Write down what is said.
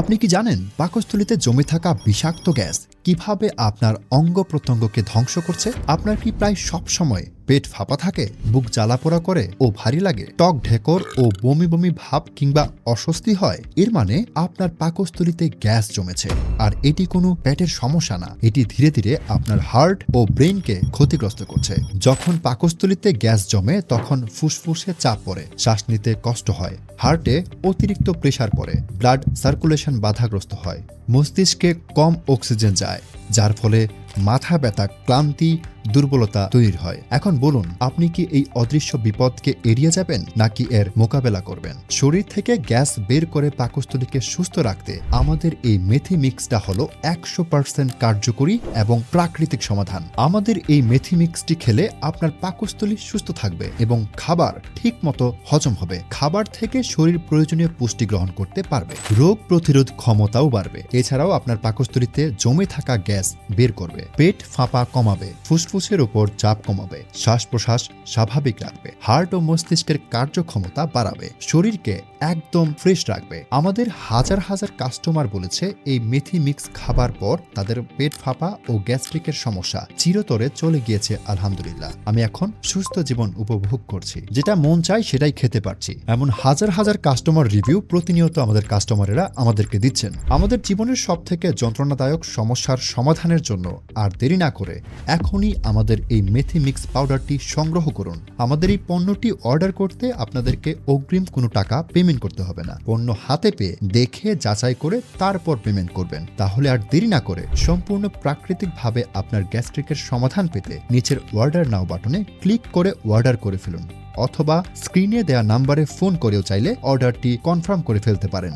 আপনি কি জানেন পাকস্থলীতে জমে থাকা বিষাক্ত গ্যাস কিভাবে আপনার অঙ্গ প্রত্যঙ্গকে ধ্বংস করছে? আপনার কি প্রায় সব সময় পেট ফাঁপা থাকে, বুক জ্বালাপোড়া করে ও ভারী লাগে, টক ঢেকর ও বমি বমি ভাব কিংবা অস্বস্তি হয়? এর মানে আপনার পাকস্থলীতে গ্যাস জমেছে। আর এটি কোনো পেটের সমস্যা না, এটি ধীরে ধীরে আপনার হার্ট ও ব্রেনকে ক্ষতিগ্রস্ত করছে। যখন পাকস্থলীতে গ্যাস জমে তখন ফুসফুসে চাপ পড়ে, শ্বাস নিতে কষ্ট হয়, হার্টে অতিরিক্ত প্রেসার পড়ে, ব্লাড সার্কুলেশন বাধাগ্রস্ত হয়, মস্তিষ্কে কম অক্সিজেন যায়, যার ফলে মাথা ব্যথা, ক্লান্তি, দুর্বলতা তৈরি হয়। এখন বলুন, আপনি কি এই অদৃশ্য বিপদকে এড়িয়ে যাবেন নাকি এর মোকাবেলা করবেন? শরীর থেকে গ্যাস বের করে পাকস্থলীকে সুস্থ রাখতে আমাদের এই মেথি মিক্সটা হলো 100% কার্যকরী এবং প্রাকৃতিক সমাধান। আমাদের এই মেথি মিক্সটি খেলে আপনার পাকস্থলী সুস্থ থাকবে এবং খাবার ঠিক মতো হজম হবে। খাবার থেকে শরীর প্রয়োজনীয় পুষ্টি গ্রহণ করতে পারবে, রোগ প্রতিরোধ ক্ষমতাও বাড়বে। এছাড়াও আপনার পাকস্থলীতে জমে থাকা গ্যাস বের করবে, পেট ফাঁপা কমাবে, ফুসফুসের উপর চাপ কমাবে, শ্বাস প্রশ্বাস স্বাভাবিক রাখবে, হার্ট ও মস্তিষ্কের কার্যক্ষমতা বাড়াবে, শরীরকে একদম ফ্রেশ রাখবে। আমাদের হাজার হাজার কাস্টমার বলেছে এই মেথি মিক্স খাবার পর তাদের পেট ফাঁপা ও গ্যাস্ট্রিকের সমস্যা চিরতরে চলে গিয়েছে। আলহামদুলিল্লাহ, আমি এখন সুস্থ জীবন উপভোগ করছি, যেটা মন চাই সেটাই খেতে পারছি। এমন হাজার হাজার কাস্টমার রিভিউ প্রতিনিয়ত আমাদের কাস্টমারেরা আমাদেরকে দিচ্ছেন। আমাদের জীবনের সবথেকে যন্ত্রণাদায়ক সমস্যার সমাধানের জন্য আর দেরি না করে এখনই আমাদের এই মেথি মিক্স পাউডারটি সংগ্রহ করুন। আমাদের এই পণ্যটি অর্ডার করতে আপনাদেরকে অগ্রিম কোনো টাকা পেমেন্ট করতে হবে না। পণ্য হাতে পেয়ে দেখে যাচাই করে তারপর পেমেন্ট করবেন। তাহলে আর দেরি না করে সম্পূর্ণ প্রাকৃতিকভাবে আপনার গ্যাস্ট্রিকের সমাধান পেতে নিচের অর্ডার নাও বাটনে ক্লিক করে অর্ডার করে ফেলুন, অথবা স্ক্রিনে দেওয়া নাম্বারে ফোন করেও চাইলে অর্ডারটি কনফার্ম করে ফেলতে পারেন।